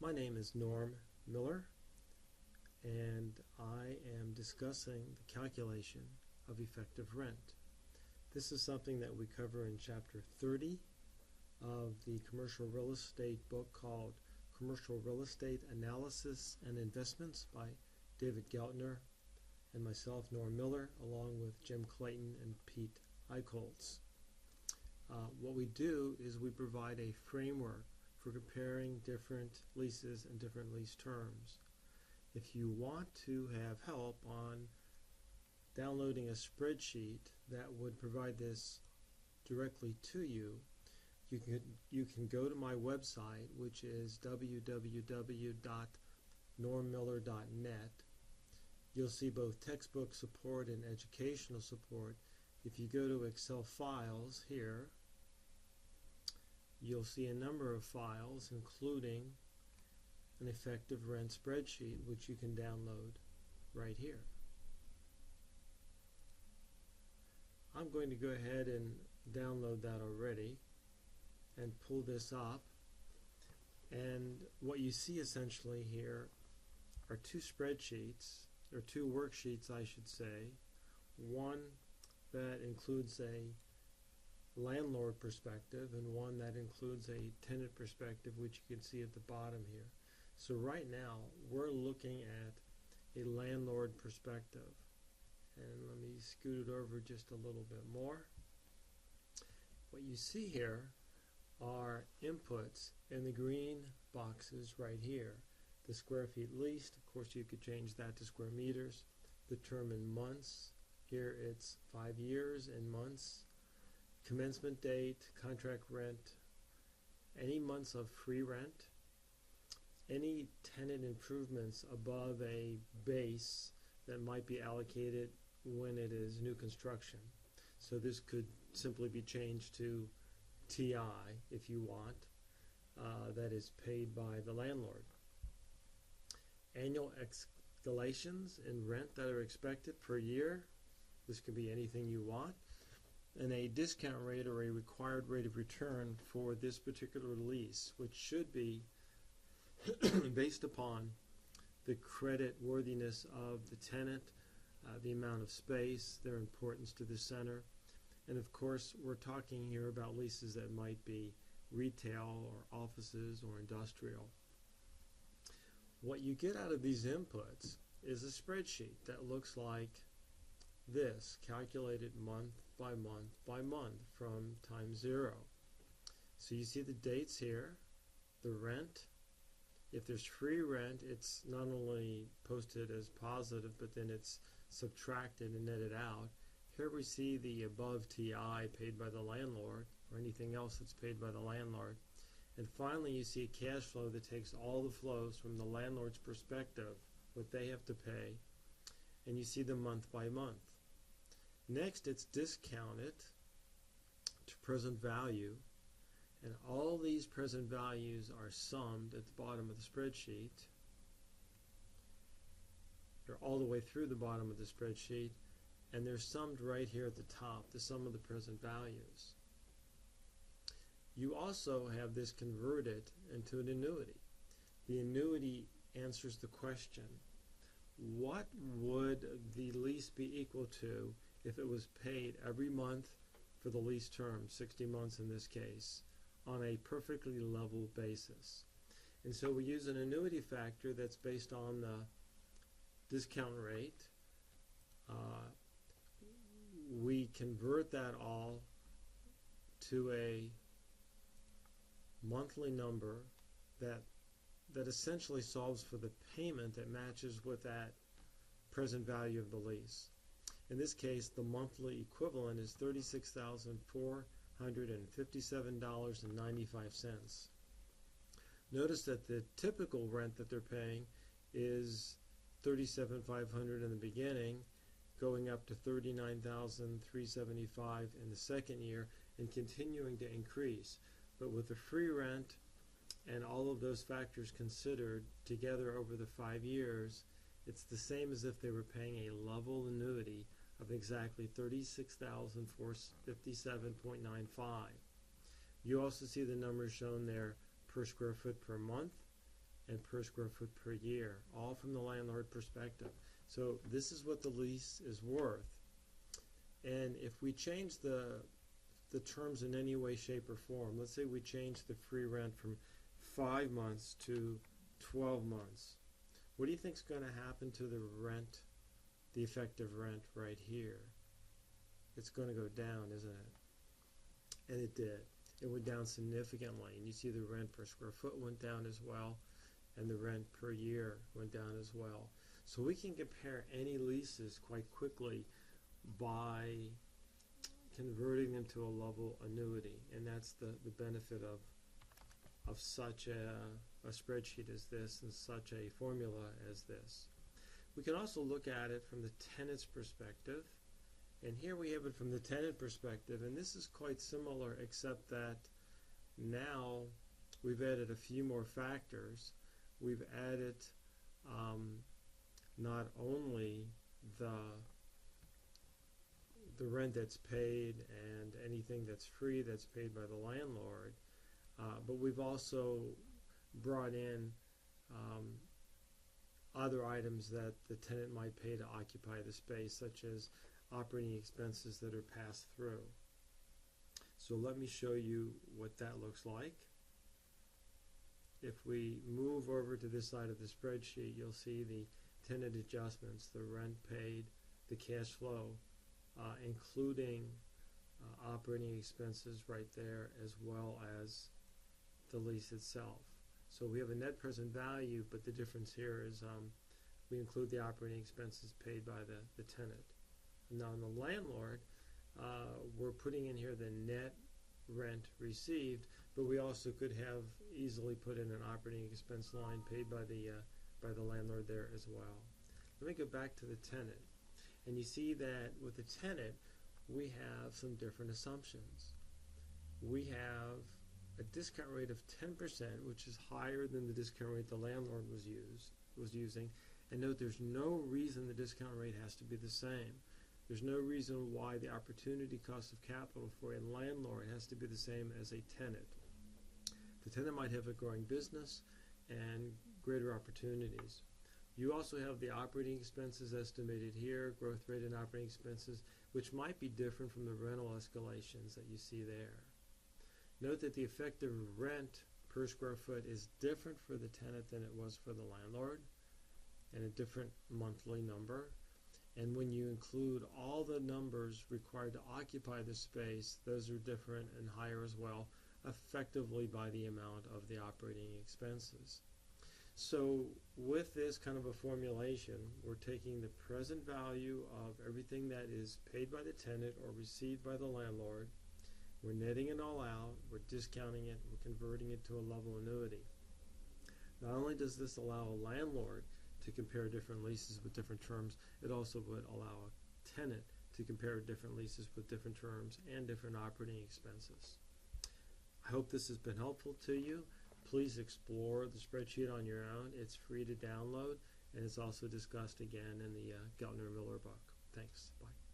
My name is Norm Miller, and I am discussing the calculation of effective rent. This is something that we cover in Chapter 30 of the commercial real estate book called Commercial Real Estate Analysis and Investments by David Geltner and myself, Norm Miller, along with Jim Clayton and Pete Eichholz. What we do is we provide a framework for comparing different leases and different lease terms. If you want to have help on downloading a spreadsheet that would provide this directly to you, you can go to my website, which is www.normmiller.net. You'll see both textbook support and educational support. If you go to Excel files here, you'll see a number of files, including an effective rent spreadsheet, which you can download right here. I'm going to go ahead and download that already and pull this up. And what you see essentially here are two spreadsheets, or two worksheets I should say. One that includes a landlord perspective and one that includes a tenant perspective, which you can see at the bottom here. So right now we're looking at a landlord perspective, and let me scoot it over just a little bit more. What you see here are inputs in the green boxes right here. The square feet leased, of course you could change that to square meters. The term in months, here it's 5 years in months. Commencement date, contract rent, any months of free rent, any tenant improvements above a base that might be allocated when it is new construction. So this could simply be changed to TI if you want, that is paid by the landlord. Annual escalations in rent that are expected per year, this could be anything you want. And a discount rate or a required rate of return for this particular lease, which should be based upon the credit worthiness of the tenant, the amount of space, their importance to the center. And of course we're talking here about leases that might be retail or offices or industrial. What you get out of these inputs is a spreadsheet that looks like this, calculated month by month by month from time zero. So you see the dates here, the rent. If there's free rent, it's not only posted as positive, but then it's subtracted and netted out. Here we see the above TI paid by the landlord, or anything else that's paid by the landlord. And finally you see a cash flow that takes all the flows from the landlord's perspective, what they have to pay, and you see the month by month. Next, it's discounted to present value, and all these present values are summed at the bottom of the spreadsheet. They're all the way through the bottom of the spreadsheet, and they're summed right here at the top, the sum of the present values. You also have this converted into an annuity. The annuity answers the question, what would the lease be equal to if it was paid every month for the lease term, 60 months in this case, on a perfectly level basis? And so we use an annuity factor that's based on the discount rate. We convert that all to a monthly number that essentially solves for the payment that matches with that present value of the lease. In this case, the monthly equivalent is $36,457.95. Notice that the typical rent that they're paying is $37,500 in the beginning, going up to $39,375 in the second year, and continuing to increase. But with the free rent and all of those factors considered together over the 5 years, it's the same as if they were paying a level annuity of exactly $36,457.95. You also see the numbers shown there per square foot per month, and per square foot per year, all from the landlord perspective. So this is what the lease is worth. And if we change the terms in any way, shape, or form, let's say we change the free rent from 5 months to 12 months, what do you think is going to happen to the rent, the effective rent right here? It's going to go down, isn't it? And it did. It went down significantly. And you see the rent per square foot went down as well, and the rent per year went down as well. So we can compare any leases quite quickly by converting them to a level annuity, and that's the benefit of such a spreadsheet as this and such a formula as this. We can also look at it from the tenant's perspective, and here we have it from the tenant perspective, and this is quite similar except that now we've added a few more factors. We've added not only the rent that's paid and anything that's free that's paid by the landlord, but we've also brought in other items that the tenant might pay to occupy the space, such as operating expenses that are passed through. So let me show you what that looks like. If we move over to this side of the spreadsheet, you'll see the tenant adjustments, the rent paid, the cash flow, including operating expenses right there, as well as the lease itself. So we have a net present value, but the difference here is we include the operating expenses paid by the tenant. Now in the landlord, we're putting in here the net rent received, but we also could have easily put in an operating expense line paid by the landlord there as well. Let me go back to the tenant, and you see that with the tenant we have some different assumptions. We have a discount rate of 10%, which is higher than the discount rate the landlord was using. And note, there's no reason the discount rate has to be the same. There's no reason why the opportunity cost of capital for a landlord has to be the same as a tenant. The tenant might have a growing business and greater opportunities. You also have the operating expenses estimated here, growth rate and operating expenses, which might be different from the rental escalations that you see there. Note that the effective rent per square foot is different for the tenant than it was for the landlord, and a different monthly number. And when you include all the numbers required to occupy the space, those are different and higher as well, effectively by the amount of the operating expenses. So with this kind of a formulation, we're taking the present value of everything that is paid by the tenant or received by the landlord, we're netting it all out, we're discounting it, we're converting it to a level annuity. Not only does this allow a landlord to compare different leases with different terms, it also would allow a tenant to compare different leases with different terms and different operating expenses. I hope this has been helpful to you. Please explore the spreadsheet on your own. It's free to download, and it's also discussed again in the Geltner-Miller book. Thanks. Bye.